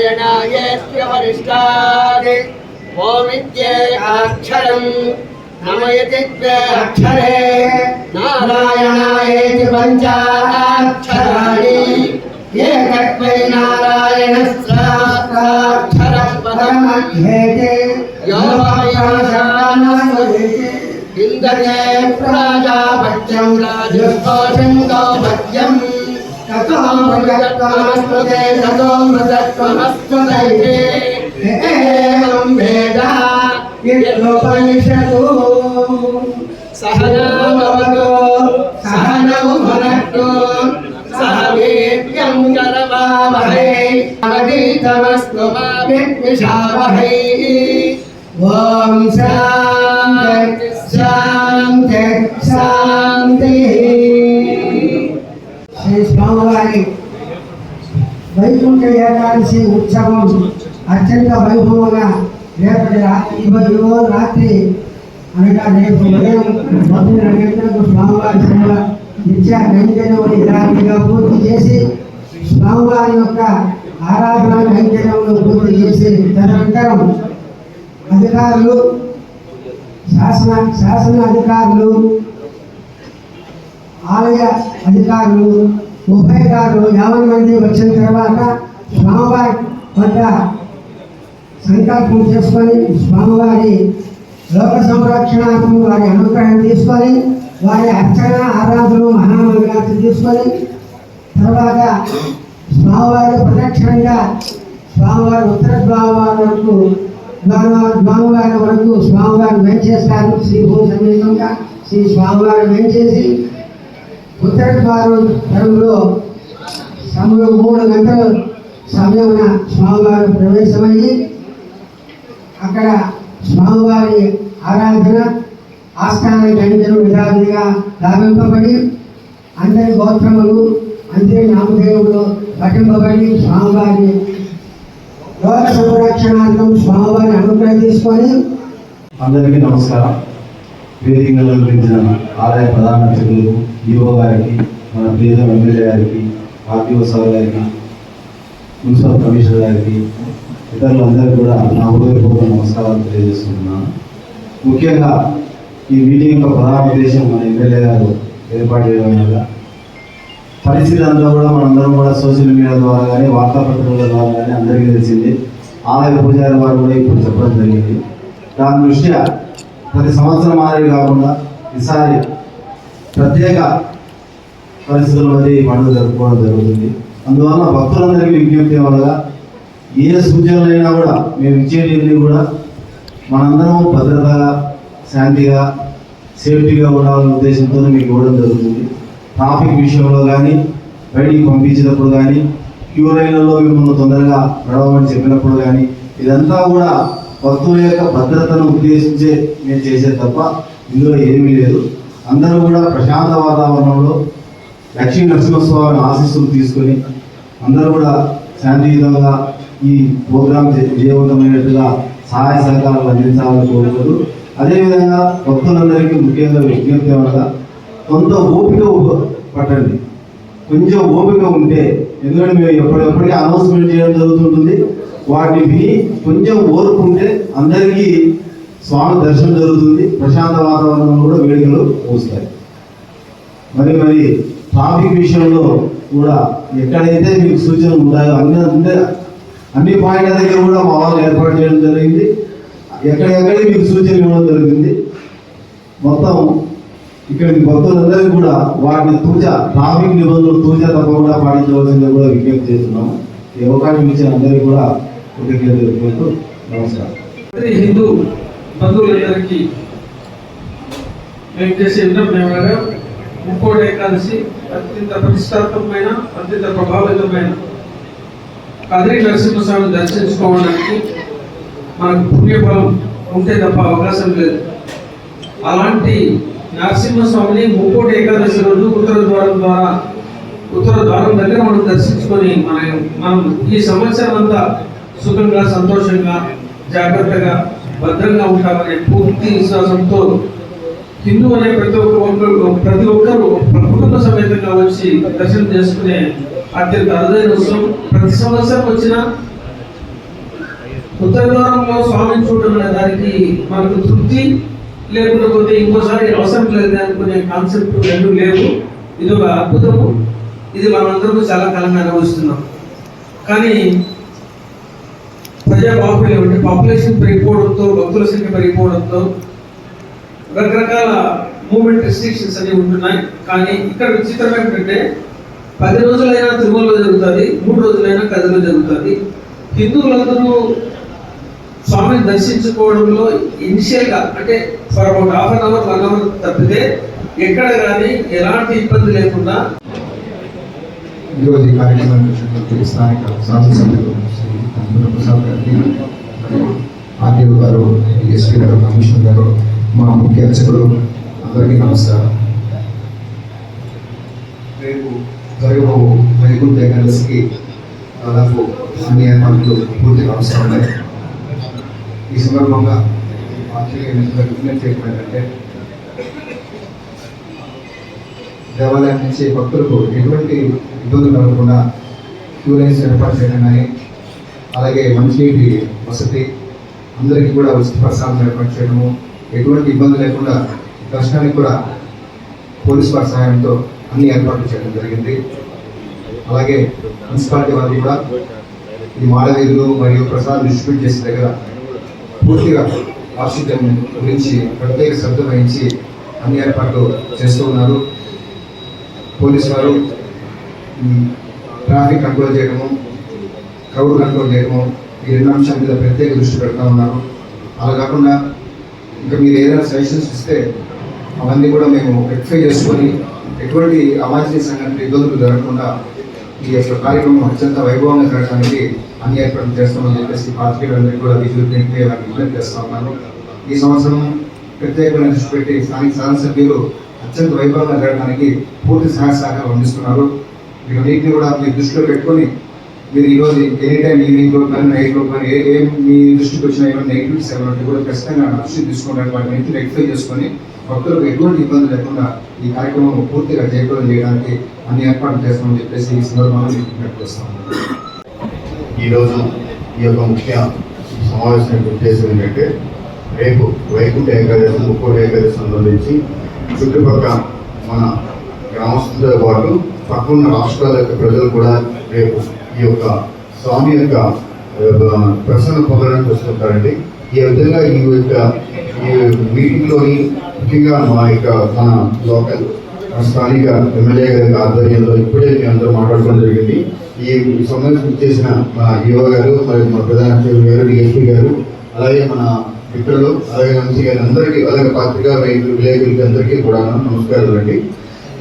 नारायणायेत्यवरिष्ठादि ओमित्येकाक्षरम् नमयति द्व्यक्षरे नारायणायेति पञ्चाक्षराणि एकत्वै नारायणस्याक्षरः पदमध्येते यो वैशानस्वदेते इन्दते प्राजापत्यं राजस्पोषं गौपत्यं ततो मृगत्वमस्तुते ततो मृगत्वमस्तुतैते एवं वेद यदुपनिषदु सहना भवतु सहनौ भुनक्तु सह वीर्यं करवावहै अधीतमस्तु मा विद्विषावहै ओम शांति शांति शांति। श्री स्वामिवारी వైకుంఠ ఏకాదశి ఉత్సవం అత్యంత వైభవంగా రేపటి రాత్రి అనగా రేపు ఉదయం 9 గంటలకు స్వామివారి సేవ నిత్య నైవేద్యములు యథావిధిగా పూర్తి చేసి స్వామివారి యొక్క ఆరాధన నైవేద్యములు పూర్తి చేసి తదనంతరం అధికారులు శాసన అధికారులు ఆలయ అధికారులు ఉభయదారులు 50 మంది వచ్చిన తర్వాత స్వామివారి వద్ద సంకల్పం చేసుకొని స్వామివారి లోక సంరక్షణార్థం వారి అనుగ్రహం తీసుకొని వారి అర్చన ఆరాధన మహామంగళాన్ని తీసుకొని తర్వాత స్వామివారి ప్రదక్షిణంగా స్వామివారి ఉత్తర స్వామివారి వరకు స్వామివారి వేంచేస్తారు. శ్రీభూ సమేతంగా శ్రీ స్వామివారి వేంచేసి ఉత్తర ద్వారంలో సమయం 3 గంటల సమయమున స్వామివారి ప్రవేశమయ్యి అక్కడ స్వామివారి ఆరాధన ఆస్థాన గణితలు యథావిధిగా లాభింపబడి అందరి గోత్రములు అందరి నామదేవులు పఠింపబడి స్వామివారి లోక సంరక్షణార్థం స్వామివారి అనుగ్రహం తీసుకొని. అందరికీ నమస్కారం. వేదికగా నిర్వహించిన ఆలయ ప్రధాన అర్చకులకు, ఈవో గారికి, మన ప్రియతమ ఎమ్మెల్యే గారికి, ఆర్టీఓ సార్ గారికి, మున్సిపల్ కమిషనర్ గారికి, ఇతరులందరికీ కూడా నా హృదయపూర్వక నమస్కారాలు తెలియజేస్తున్నాను. ముఖ్యంగా ఈ మీటింగ్ యొక్క ప్రధాన ఉద్దేశం మన ఎమ్మెల్యే గారు ఏర్పాటు చేయడం వల్ల పరిస్థితి అంతా కూడా మనందరం కూడా సోషల్ మీడియా ద్వారా కానీ వార్తాపత్రికల ద్వారా కానీ అందరికీ తెలిసింది. ఆలయ పూజారి వారు కూడా ఇప్పుడు చెప్పడం జరిగింది. దాని దృష్ట్యా ప్రతి సంవత్సరం మాదిరి కాకుండా ఈసారి ప్రత్యేక పరిస్థితుల మధ్య ఈ పండుగ జరుపుకోవడం జరుగుతుంది. అందువల్ల భక్తులందరికీ విజ్ఞప్తి వల్ల ఏ సూచనలైనా కూడా మేము ఇచ్చేటివి కూడా మనందరం భద్రతగా, శాంతిగా, సేఫ్టీగా ఉండాలనే ఉద్దేశంతో మీకు ఇవ్వడం జరుగుతుంది. ట్రాఫిక్ విషయంలో కానీ, బయటికి పంపించినప్పుడు కానీ, క్యూ లైన్లలో మిమ్మల్ని తొందరగా నడవమని చెప్పినప్పుడు కానీ, ఇదంతా కూడా భక్తుల యొక్క భద్రతను ఉద్దేశించే మేము చేసేది తప్ప ఇందులో ఏమీ లేదు. అందరూ కూడా ప్రశాంత వాతావరణంలో లక్ష్మీ నరసింహస్వామి ఆశీస్సులు తీసుకొని అందరూ కూడా శాంతియుతంగా ఈ ప్రోగ్రాం విజయవంతమైనట్టుగా సహాయ సహకారాలు అందించాలని కోరుకుంటూ, అదేవిధంగా భక్తులందరికీ ముఖ్యంగా విజ్ఞప్తి వల్ల కొంత ఓపిక పట్టండి. కొంచెం ఓపిక ఉంటే, ఎందుకంటే మేము ఎప్పటికీ అనౌన్స్మెంట్ చేయడం జరుగుతుంటుంది. వాటిని విని కొంచెం ఓర్పుంటే అందరికీ స్వామి దర్శనం జరుగుతుంది. ప్రశాంత వాతావరణంలో కూడా వేడుకలు వస్తాయి. మరి ట్రాఫిక్ విషయంలో కూడా ఎక్కడైతే మీకు సూచనలు ఉంటాయో అన్ని పాయింట్ల దగ్గర కూడా మా వాళ్ళు ఏర్పాటు చేయడం జరిగింది. ఎక్కడెక్కడికి మీకు సూచనలు ఇవ్వడం జరిగింది. మొత్తం ఇక్కడికి భక్తులందరికీ కూడా వాటిని ట్రాఫిక్ నిబంధనలు తప్పకుండా పాటించవలసింది కూడా విజ్ఞప్తి చేస్తున్నాము. ఈ అవకాశం ఇచ్చిన అందరికీ కూడా కృతజ్ఞతలు. నమస్కారం. హిందూ బంధువులందరికీ మేము చేసే విన్నపం ఏమనగా, ముక్కోటి ఏకాదశి అత్యంత ప్రతిష్టాత్మకమైన, అత్యంత ప్రభావితమైన కదిరి నరసింహస్వామిని దర్శించుకోవడానికి మనకు పుణ్యఫలం ఉంటే తప్ప అవకాశం లేదు. అలాంటి నరసింహస్వామిని ముక్కోటి ఏకాదశి రోజు ఉత్తర ద్వారం దగ్గర మనం దర్శించుకొని మనం ఈ సంవత్సరం అంతా సుఖంగా, సంతోషంగా, జాగ్రత్తగా, భద్రంగా ఉంటామనే పూర్తి విశ్వాసంతో హిందూ అనే ప్రతి ఒక్కరు కుటుంబ సమేతంగా వచ్చి దర్శనం చేసుకునే అత్యంత అరుదైన ఉత్సవం. ప్రతి సంవత్సరం వచ్చినా ఉత్తర ద్వారంలో స్వామిని చూడడం అనే దానికి మనకు తృప్తి లేకపోతే ఇంకోసారి అవసరం లేదు అనుకునే కాన్సెప్ట్ రెండు లేవు. ఇది ఒక అద్భుతము. ఇది మనమందరూ చాలా కాలంగా అనుభవిస్తున్నాం. కానీ ప్రజా బాహుళ్యం అంటే పాపులేషన్ పెరిగిపోవడంతో, భక్తుల సంఖ్య పెరిగిపోవడంతో రకరకాల మూవ్మెంట్ రెస్ట్రిక్షన్స్ అనేవి ఉంటున్నాయి. కానీ ఇక్కడ విచిత్రం ఏంటంటే 10 రోజులైనా తిరుమలలో జరుగుతుంది, 3 రోజులైనా కదిలో జరుగుతుంది. హిందువులందరూ స్వామిని దర్శించుకోవడంలో ఇనిషియల్గా అంటే for about ½ an hour 1 hour తప్పితే ఎక్కడ కానీ ఎలాంటి ఇబ్బంది లేకుండా ఈరోజు ఈ కార్యక్రమానికి స్థానిక శాసనసభ్యులు శ్రీ ప్రసాద్ గారికి, ఆర్టీఓ గారు, ఎస్పీ గారు, కమిషనర్ గారు, మా ముఖ్య అర్చకులు అందరికీ నమస్కారం. రేపు జరగబో వైకుంఠ ఏకాదశికి దాదాపు అన్ని ఏర్పాట్లు పూర్తిగా అవసరం ఉన్నాయి. ఈ సందర్భంగా విజ్ఞప్తి చేయడం ఏంటంటే, దేవాలయం నుంచి భక్తులకు ఎటువంటి ఇబ్బందులు కలగకుండా క్యూ లైన్స్ ఏర్పాటు చేయడం కానీ, అలాగే మంచినీటి వసతి, అందరికీ కూడా ఉచిత ప్రసాదం ఏర్పాటు చేయడము, ఎటువంటి ఇబ్బంది లేకుండా దర్శనానికి కూడా పోలీస్ వారి సహాయంతో అన్ని ఏర్పాట్లు చేయడం జరిగింది. అలాగే మున్సిపాలిటీ వారు కూడా ఈ మాడవీధులు మరియు ప్రసాదం డిస్ట్రిబ్యూట్ చేసే దగ్గర పూర్తిగా ఆక్సిజన్ గురించి ప్రత్యేక శ్రద్ధ వహించి అన్ని ఏర్పాట్లు చేస్తూ ఉన్నారు. పోలీసు వారు ట్రాఫిక్ కంట్రోల్ చేయడము, క్రౌడ్ కంట్రోల్ చేయడము, ఈ 2 అంశాల మీద ప్రత్యేక దృష్టి పెడతా ఉన్నారు. అలా కాకుండా ఇంకా మీరు ఏదైనా సజెషన్స్ ఇస్తే అవన్నీ కూడా మేము రెక్టిఫై చేసుకొని ఎటువంటి అవాంఛనీయ సంఘటనలు ఇబ్బందులు జరగకుండా ఈ యొక్క కార్యక్రమం అత్యంత వైభవంగా జరగడానికి అన్ని ఏర్పాట్లు చేస్తామని చెప్పేసి పాత్రికేయులందరికీ కూడా విజ్ఞప్తి చేస్తా ఉన్నాను. ఈ సంవత్సరం ప్రత్యేకమైన దృష్టి పెట్టి స్థానిక శాసనసభ్యులు అత్యంత వైభవంగా జరగడానికి పూర్తి సహాయ సహకారం అందిస్తున్నారు. వీటన్నిటిని కూడా మీరు దృష్టిలో పెట్టుకొని మీరు ఈరోజు ఎనీ టైం ఈవినింగ్ లో కానీ నైట్ లో కానీ ఏం మీ దృష్టికి వచ్చిన ఏమైనా నెగిటివిటీస్ ఏమైనా కూడా ఖచ్చితంగా దృష్టి తీసుకోవడానికి వాటిని ఎంత రెక్టిఫై చేసుకొని భక్తులకు ఎటువంటి ఇబ్బంది లేకుండా ఈ కార్యక్రమం పూర్తిగా జయప్రదం చేయడానికి అన్ని ఏర్పాట్లు చేస్తామని చెప్పేసి ఈ సందర్భంగా విజ్ఞప్తి చేస్తాము. ఈరోజు ఈ యొక్క ముఖ్య సమావేశం ఉద్దేశం ఏంటంటే, రేపు వైకుంఠ ఏకాదశి, ముక్కోటి ఏకాదశి సంబంధించి చుట్టుపక్కల మన గ్రామస్తులతో పాటు పక్కన రాష్ట్రాల యొక్క ప్రజలు కూడా రేపు ఈ యొక్క స్వామి యొక్క ప్రసన్న పొందడానికి వస్తుంటారండి. ఈ విధంగా ఈ మీటింగ్లోని ముఖ్యంగా మన లోకల్ స్థానిక ఎమ్మెల్యే గారి ఆధ్వర్యంలో ఇప్పుడే మేము అందరూ మాట్లాడుకోవడం జరిగింది. ఈ సంబంధించి చేసిన మన ఈఓ గారు, మరి మన ప్రధాన అర్చకులు గారు, డిఎస్పీ గారు, అలాగే మన మిత్రులు, అలాగే ఎంసీ గారు అందరికీ, అలాగే పత్రికా విలేకరులకి అందరికీ కూడా నమస్కారాలు అండి.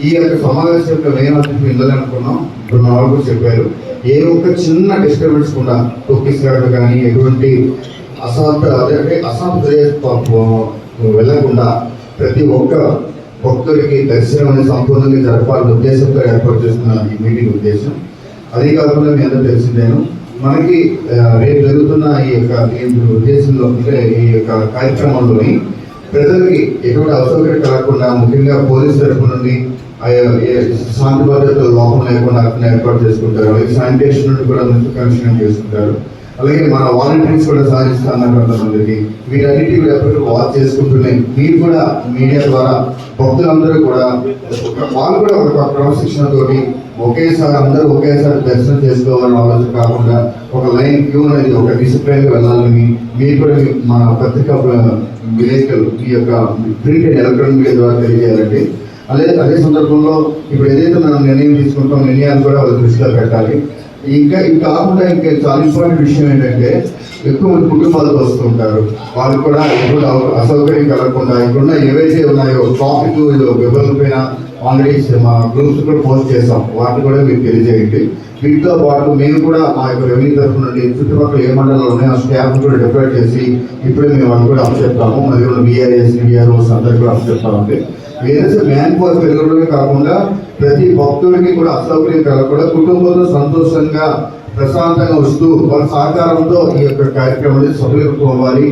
ఈ యొక్క సమావేశం యొక్క మెయిన్ ఆబ్జెక్ట్ ఇందులో అనుకున్నాం. ఇప్పుడు మా వాళ్ళు చెప్పారు, ఏ ఒక్క చిన్న డిస్టర్బెన్స్ కూడా తొక్కిసలాట కానీ ఎటువంటి అసాంప్రదాయ వెళ్ళకుండా ప్రతి ఒక్క భక్తుడికి దర్శనం అనేది సంపూర్ణంగా జరపాలనే ఉద్దేశంతో ఏర్పాటు చేస్తున్న ఈ మీటింగ్ ఉద్దేశం. అది కాకుండా మీ అందరూ తెలిసిందేను, మనకి రేపు జరుగుతున్న ఈ యొక్క ఉద్దేశంలో అంటే ఈ యొక్క కార్యక్రమంలోని ప్రజలకి ఎటువంటి అసౌకర్యం కలగకుండా ముఖ్యంగా పోలీస్ తరఫు నుండి శాంతి భద్రతలు లోపం లేకుండా అక్కడ ఏర్పాటు చేసుకుంటారు. అలాగే శానిటేషన్ నుండి కూడా మంచి కమిషన్ చేసుకుంటారు. అలాగే మన వాలంటీర్స్ కూడా సాధిస్తున్నారు కొంతమందికి. వీటన్నిటి కూడా ఎప్పటికీ వాచ్ చేసుకుంటున్నాయి. మీరు కూడా మీడియా ద్వారా భక్తులందరూ కూడా వాళ్ళు కూడా ఒక క్రమశిక్షణతోటి ఒకేసారి అందరూ ఒకేసారి దర్శనం చేసుకోవాలని ఆలోచన కాకుండా ఒక లైన్ క్యూ అనేది ఒక డిసిప్లైన్గా వెళ్ళాలని మీరు కూడా మన పత్రికా విలేకరులు ఈ యొక్క ప్రింట్ అండ్ ఎలక్ట్రానిక్ మీడియా ద్వారా తెలియజేయాలండి. అదే సందర్భంలో ఇప్పుడు ఏదైతే మనం నిర్ణయం తీసుకుంటాం, నిర్ణయాలు కూడా వాళ్ళ దృష్టిలో పెట్టాలి. ఇంకా కాకుండా ఇంకా చాలా ఇంపార్టెంట్ విషయం ఏంటంటే, ఎక్కువ మంది కుటుంబాలకు వస్తుంటారు. వాళ్ళకి కూడా ఎప్పుడు అసౌకర్యం కలగకుండా ఇప్పుడున్న ఏవైతే ఉన్నాయో ట్రాఫిక్ వివరాల పైన ఆల్రెడీ మా గ్రూప్స్ కూడా పోస్ట్ చేస్తాం. వాటిని కూడా మీరు తెలియజేయండి. వీటితో పాటు మేము కూడా మా యొక్క రెవెన్యూ తరఫు నుండి చుట్టుపక్కల ఏ మండలాలు ఉన్నాయో ఆ స్టాఫ్ కూడా డిప్లాయ్ చేసి ఇప్పుడే మేము వాళ్ళు కూడా అప్పచెప్తాము. మరియు విఆర్ఎస్ విఆర్ఓస్ అందరికీ కూడా అప్పచెప్తామండి. ఏదైతే మ్యాన్ పవర్ పెరగడమే కాకుండా ప్రతి భక్తుడికి కూడా అసౌకర్యం కలగకుండా కుటుంబంతో సంతోషంగా ప్రశాంతంగా వస్తూ వాళ్ళ సహకారంతో ఈ యొక్క కార్యక్రమాన్ని సఫలీకృతమవ్వాలి,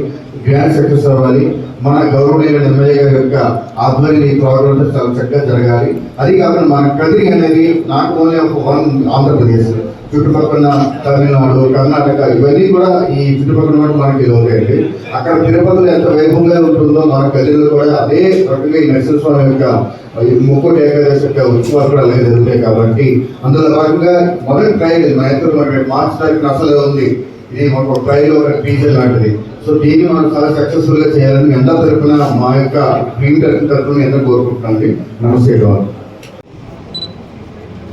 గ్రాండ్ సక్సెస్ అవ్వాలి. మన గౌరవనీయుల ఎమ్మెల్యే గారి యొక్క ఆధ్వర్యం ఈ ప్రోగ్రామ్ చాలా చక్కగా జరగాలి. అది కాకుండా మన కదిరి అనేది not only of one Andhra Pradesh, చుట్టుపక్కల తమిళనాడు, కర్ణాటక ఇవన్నీ కూడా ఈ చుట్టుపక్కల మనకి ఉంటాయండి. అక్కడ తిరుపతిలో ఎంత వైభవంగా ఉంటుందో మన గదిలో కూడా అదే రకంగా ఈ నరసింహ స్వామి యొక్క ముక్కోటి ఏకాదశి యొక్క ఉత్సవాలు కూడా అలాగే జరుగుతాయి. కాబట్టి అందులో భాగంగా మొదటి ట్రైల్ మా యొక్క మార్చ్ తారీఖున అసలు ఉంది. ఇది ఒక ట్రైల్, ఒక టీజర్ లాంటిది. సో దీన్ని మనం చాలా సక్సెస్ఫుల్ గా చేయాలని ఎంత తరఫున మా యొక్క టీమ్ తరఫున ఎంత కోరుకుంటున్నాండి. నమస్తే.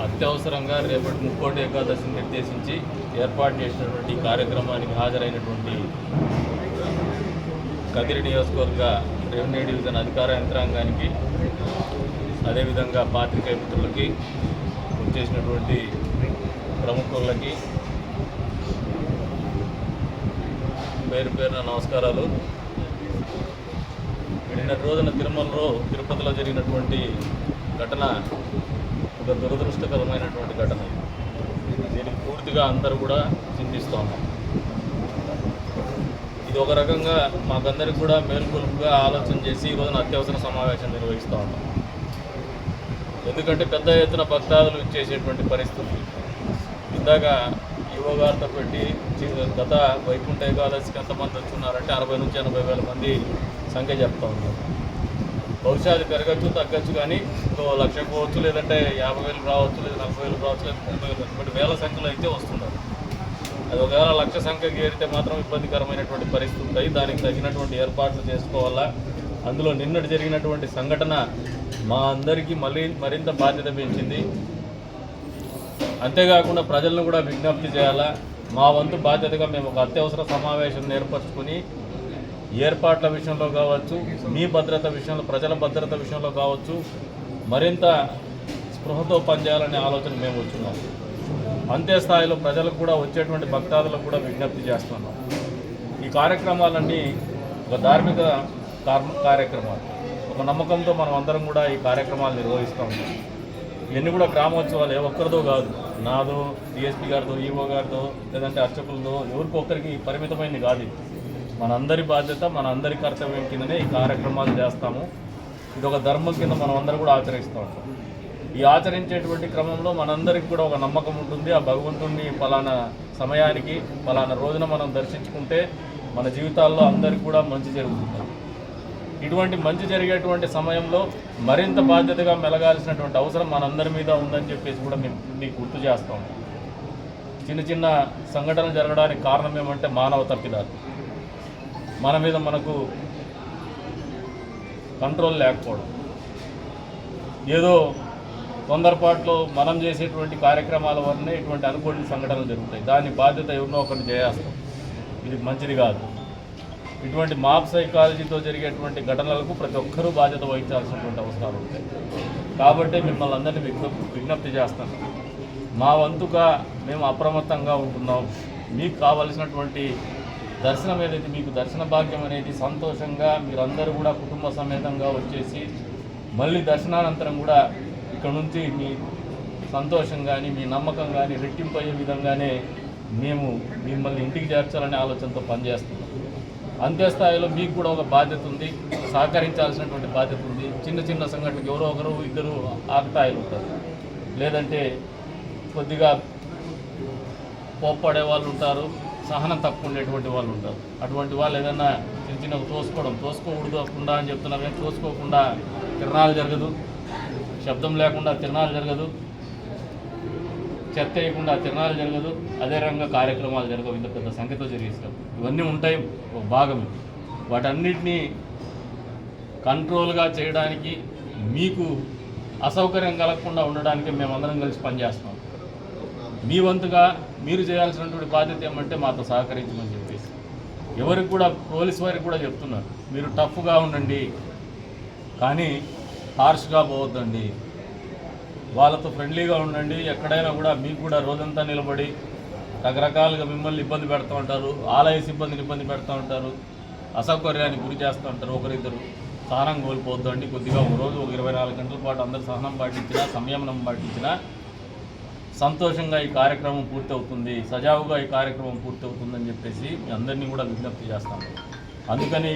అత్యవసరంగా రేపటి ముక్కోటి ఏకాదశిని నిర్దేశించి ఏర్పాటు చేసినటువంటి ఈ కార్యక్రమానికి హాజరైనటువంటి కదిరి నియోజకవర్గ రెవెన్యూ డివిజన్ అధికార యంత్రాంగానికి, అదేవిధంగా పాత్రికేయ మిత్రులకి, వచ్చేసినటువంటి ప్రముఖులకి పేరు పేరున నమస్కారాలు. నిన్నటి రోజున తిరుపతిలో జరిగినటువంటి ఘటన ఒక దురదృష్టకరమైనటువంటి ఘటన. దీనికి పూర్తిగా అందరూ కూడా చింతిస్తూ ఉన్నాం. ఇది ఒక రకంగా మాకందరికి కూడా మేల్కొలుపుగా ఆలోచన చేసి ఈ రోజున అత్యవసర సమావేశం నిర్వహిస్తూ ఉన్నాం. ఎందుకంటే పెద్ద ఎత్తున భక్తాదులు ఇచ్చేసేటువంటి పరిస్థితి. ఇందాక యువ గారితో పెట్టి గత వైకుంఠ ఏకాదశికి ఎంతమంది వచ్చున్నారంటే 60 నుంచి 80 వేల మంది సంఖ్య చెప్తా ఉన్నారు. బహుశా అది పెరగచ్చు, తగ్గచ్చు, కానీ 1 లక్ష పోవచ్చు, లేదంటే 50,000 రావచ్చు, లేదా 40,000 రావచ్చు, లేదా 30,000. బట్ వేల సంఖ్యలో అయితే వస్తున్నారు. అది ఒకవేళ లక్ష సంఖ్యకి ఏరితే మాత్రం ఇబ్బందికరమైనటువంటి పరిస్థితి ఉంటాయి. దానికి తగినటువంటి ఏర్పాట్లు చేసుకోవాలా. అందులో నిన్నటి జరిగినటువంటి సంఘటన మా అందరికీ మరింత బాధ్యత పెంచింది. అంతేకాకుండా ప్రజలను కూడా విజ్ఞప్తి చేయాలా. మా వంతు బాధ్యతగా మేము ఒక అత్యవసర సమావేశం ఏర్పరచుకొని ఏర్పాట్ల విషయంలో కావచ్చు, మీ భద్రత విషయంలో, ప్రజల భద్రత విషయంలో కావచ్చు, మరింత స్పృహతో పనిచేయాలనే ఆలోచన మేము వచ్చున్నాం. అంతే స్థాయిలో ప్రజలకు కూడా, వచ్చేటువంటి భక్తాదులకు కూడా విజ్ఞప్తి చేస్తున్నాం. ఈ కార్యక్రమాలన్నీ ఒక ధార్మిక కార్యక్రమాలు, ఒక నమ్మకంతో మనం అందరం కూడా ఈ కార్యక్రమాలు నిర్వహిస్తూ ఉంటాం. ఇవన్నీ కూడా గ్రామోత్సవాలు ఏ ఒక్కరితో కాదు, నాదో, డిఎస్పీ గారితో, ఈఓ గారితో, లేదంటే అర్చకులతో, ఎవరికొక్కరికి పరిమితమైనది కాదు. మనందరి బాధ్యత, మన అందరి కర్తవ్యం కిందనే ఈ కార్యక్రమాలు చేస్తాము. ఇది ఒక ధర్మం కింద మనం అందరూ కూడా ఆచరిస్తూ ఉంటాం. ఈ ఆచరించేటువంటి క్రమంలో మనందరికీ కూడా ఒక నమ్మకం ఉంటుంది. ఆ భగవంతుడిని పలానా సమయానికి, పలానా రోజున మనం దర్శించుకుంటే మన జీవితాల్లో అందరికీ కూడా మంచి జరుగుతుంది. ఇటువంటి మంచి జరిగేటువంటి సమయంలో మరింత బాధ్యతగా మెలగాల్సినటువంటి అవసరం మనందరి మీద ఉందని చెప్పేసి కూడా మీకు గుర్తు చేస్తాం. చిన్న చిన్న సంఘటనలు జరగడానికి కారణం ఏమంటే మానవ తప్పిదాలు. మన మీద మనకు కంట్రోల్ లేకపోవడం, ఏదో తొందరపాట్లో మనం చేసేటువంటి కార్యక్రమాల వల్లనే ఇటువంటి అనుకోని సంఘటనలు జరుగుతాయి. దాని బాధ్యత ఎవరినో ఒకరిని చేస్తాం. ఇది మంచిది కాదు. ఇటువంటి మాప్ సైకాలజీతో జరిగేటువంటి ఘటనలకు ప్రతి ఒక్కరూ బాధ్యత వహించాల్సినటువంటి అవసరాలు ఉంటాయి. కాబట్టి మిమ్మల్ని అందరినీ విజ్ఞప్తి చేస్తాను. మా వంతుగా మేము అప్రమత్తంగా ఉంటున్నాం. మీకు కావలసినటువంటి దర్శనం ఏదైతే, మీకు దర్శన భాగ్యం అనేది సంతోషంగా మీరందరూ కూడా కుటుంబ సమేతంగా వచ్చేసి మళ్ళీ దర్శనానంతరం కూడా ఇక్కడ నుంచి మీ సంతోషం కానీ, మీ నమ్మకం కానీ రెట్టింపు అయ్యే విధంగానే మేము మిమ్మల్ని ఇంటికి చేర్చాలనే ఆలోచనతో పనిచేస్తున్నాం. అంతే స్థాయిలో మీకు కూడా ఒక బాధ్యత ఉంది, సహకరించాల్సినటువంటి బాధ్యత ఉంది. చిన్న చిన్న సంఘటనకు ఎవరో ఒకరు ఇద్దరు ఆకతాయిలు ఉంటారు, లేదంటే కొద్దిగా పోపడే వాళ్ళు ఉంటారు, సహనం తక్కువ ఉండేటువంటి వాళ్ళు ఉంటారు. అటువంటి వాళ్ళు ఏదైనా చిన్న చిన్న తోసుకోకూడదు అని చెప్తున్నారు, కానీ తోసుకోకుండా తిరణాలు జరగదు, శబ్దం లేకుండా తిరణాలు జరగదు, చెత్త వేయకుండా తిరణాలు జరగదు, అదే రకంగా కార్యక్రమాలు జరగవు. ఇంత పెద్ద సంఖ్యతో జరిగేస్తాం. ఇవన్నీ ఉంటాయి, ఒక భాగం. వాటన్నిటినీ కంట్రోల్గా చేయడానికి, మీకు అసౌకర్యం కలగకుండా ఉండడానికి మేమందరం కలిసి పనిచేస్తాం. మీ వంతుగా మీరు చేయాల్సినటువంటి బాధ్యత ఏమంటే మాతో సహకరించమని చెప్పేసి ఎవరికి కూడా, పోలీసు వారికి కూడా చెప్తున్నారు, మీరు టఫ్గా ఉండండి, కానీ హార్ష్గా పోవద్దండి, వాళ్ళతో ఫ్రెండ్లీగా ఉండండి. ఎక్కడైనా కూడా మీకు కూడా రోజంతా నిలబడి రకరకాలుగా మిమ్మల్ని ఇబ్బంది పెడుతూ ఉంటారు, ఆలయ సిబ్బందిని ఇబ్బంది పెడుతూ ఉంటారు, అసౌకర్యానికి గురి చేస్తూ ఉంటారు. ఒకరిద్దరు సహనం కోల్పోవద్దండి. కొద్దిగా ఒక రోజు ఒక 24 గంటల పాటు అందరూ సహనం పాటించినా, సంయమనం పాటించినా సంతోషంగా ఈ కార్యక్రమం పూర్తవుతుంది, సజావుగా ఈ కార్యక్రమం పూర్తవుతుందని చెప్పేసి మీ అందరినీ కూడా విజ్ఞప్తి చేస్తాను. అందుకని